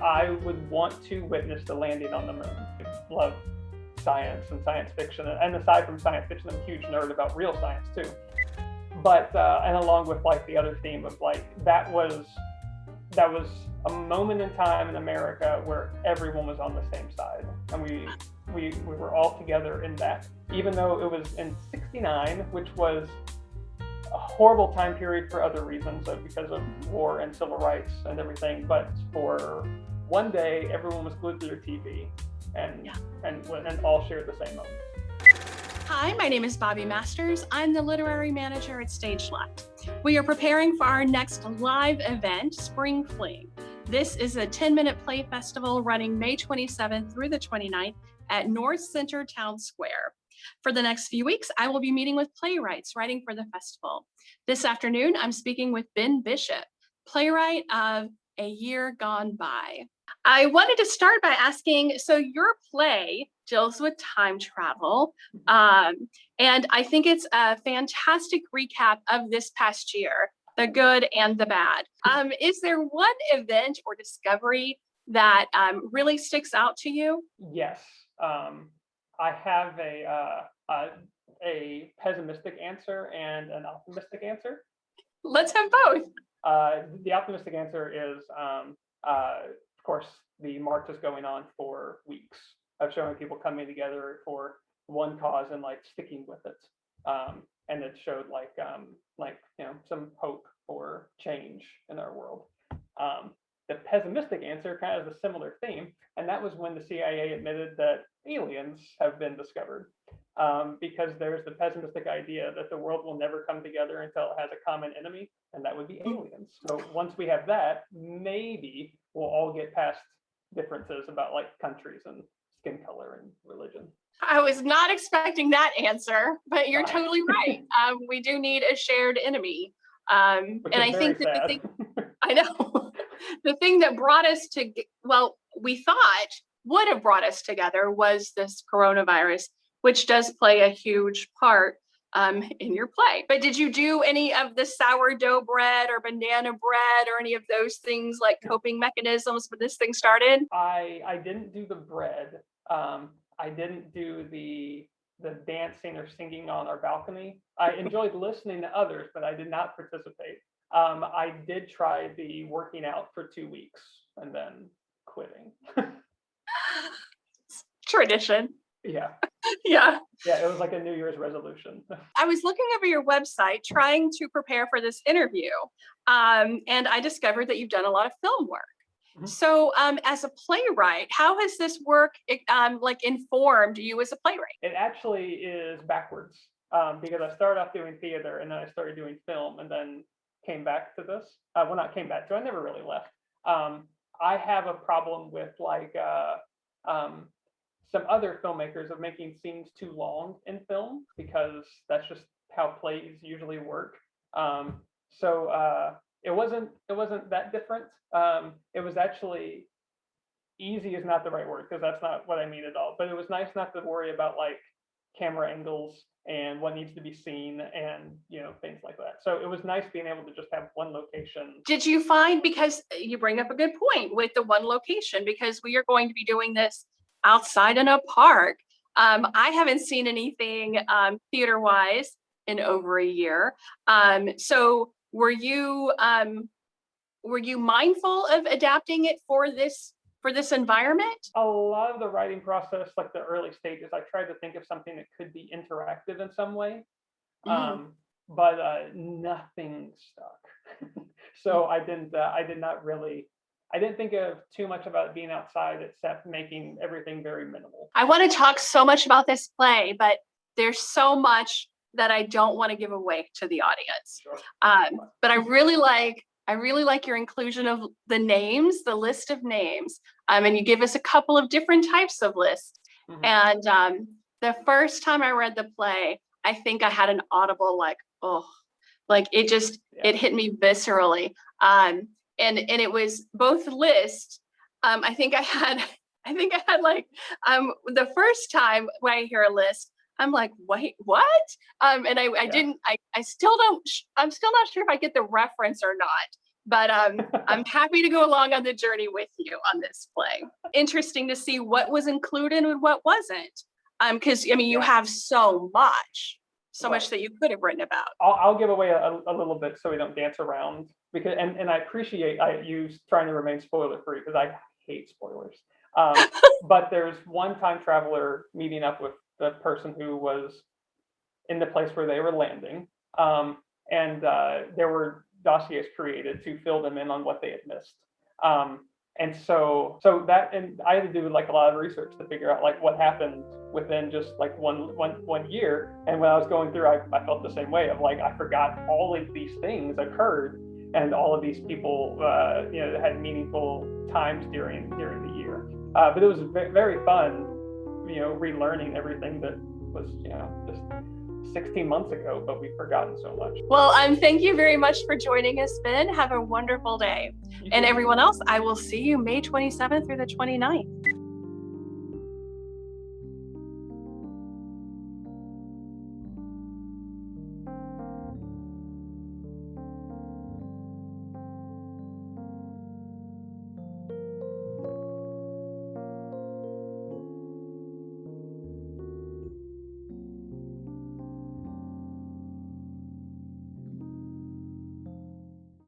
I would want to witness the landing on the moon. I love science and science fiction, and aside from science fiction, I'm a huge nerd about real science too. But and along with like the other theme of like that was a moment in time in America where everyone was on the same side, and we were all together in that, even though it was in '69, which was a horrible time period for other reasons, because of war and civil rights and everything. But for one day, everyone was glued to their TV and all shared the same moment. Hi, my name is Bobby Masters. I'm the literary manager at Stage Left. We are preparing for our next live event, Spring Fling. This is a 10-minute play festival running May 27th through the 29th at North Center Town Square. For the next few weeks, I will be meeting with playwrights writing for the festival. This afternoon, I'm speaking with Ben Bishop, playwright of A Year Gone By. I wanted to start by asking, so your play deals with time travel, and I think it's a fantastic recap of this past year, the good and the bad. Is there one event or discovery that really sticks out to you? Yes. I have a pessimistic answer and an optimistic answer. Let's have both. The optimistic answer is, of course, the march is going on for weeks of showing people coming together for one cause and like sticking with it. And it showed like some hope for change in our world. The pessimistic answer kind of has a similar theme, and that was when the CIA admitted that aliens have been discovered, because there's the pessimistic idea that the world will never come together until it has a common enemy, and that would be aliens. So once we have that, maybe we'll all get past differences about like countries and skin color and religion. I was not expecting that answer, but you're totally right. We do need a shared enemy. And I think that the thing, I know, the thing that brought us to, well, we thought would have brought us together was this coronavirus, which does play a huge part in your play. But did you do any of the sourdough bread or banana bread or any of those things like coping mechanisms when this thing started? I didn't do the bread. I didn't do the dancing or singing on our balcony. I enjoyed listening to others, but I did not participate. I did try the working out for 2 weeks and then quitting. Tradition. Yeah. Yeah. Yeah, it was like a New Year's resolution. I was looking over your website trying to prepare for this interview, and I discovered that you've done a lot of film work. Mm-hmm. So as a playwright, how has this work informed you as a playwright? It actually is backwards, because I started off doing theater and then I started doing film and then came back to this. Well, not came back to, I never really left. I have a problem with some other filmmakers of making scenes too long in film, because that's just how plays usually work. So it wasn't that different. It was actually easy is not the right word, because that's not what I mean at all. But it was nice not to worry about like camera angles and what needs to be seen and things like that. So it was nice being able to just have one location. Did you find, because you bring up a good point with the one location, because we are going to be doing this outside in a park. I haven't seen anything theater-wise in over a year. So were you mindful of adapting it for this environment? A lot of the writing process, like the early stages, I tried to think of something that could be interactive in some way, but nothing stuck. So I didn't think of too much about it being outside, except making everything very minimal. I want to talk so much about this play, but there's so much that I don't want to give away to the audience. Sure. But I really like your inclusion of the names, the list of names, and you give us a couple of different types of lists. Mm-hmm. And the first time I read the play, I think I had an audible it hit me viscerally. And it was both lists. I think I had the first time when I hear a list, I'm like, wait, what? And I'm still not sure if I get the reference or not. But I'm happy to go along on the journey with you on this play. Interesting to see what was included and what wasn't. Because I mean, you have so much that you could have written about. I'll give away a little bit so we don't dance around, because and I appreciate you trying to remain spoiler free, because I hate spoilers. But there's one time traveler meeting up with the person who was in the place where they were landing, and there were dossiers created to fill them in on what they had missed. And so that, and I had to do like a lot of research to figure out like what happened within just like one year. And when I was going through, I felt the same way of like, I forgot all of these things occurred, and all of these people, had meaningful times during the year. But it was very fun, relearning everything that was, just 16 months ago, but we've forgotten so much. Well, thank you very much for joining us, Ben. Have a wonderful day. And everyone else, I will see you May 27th through the 29th.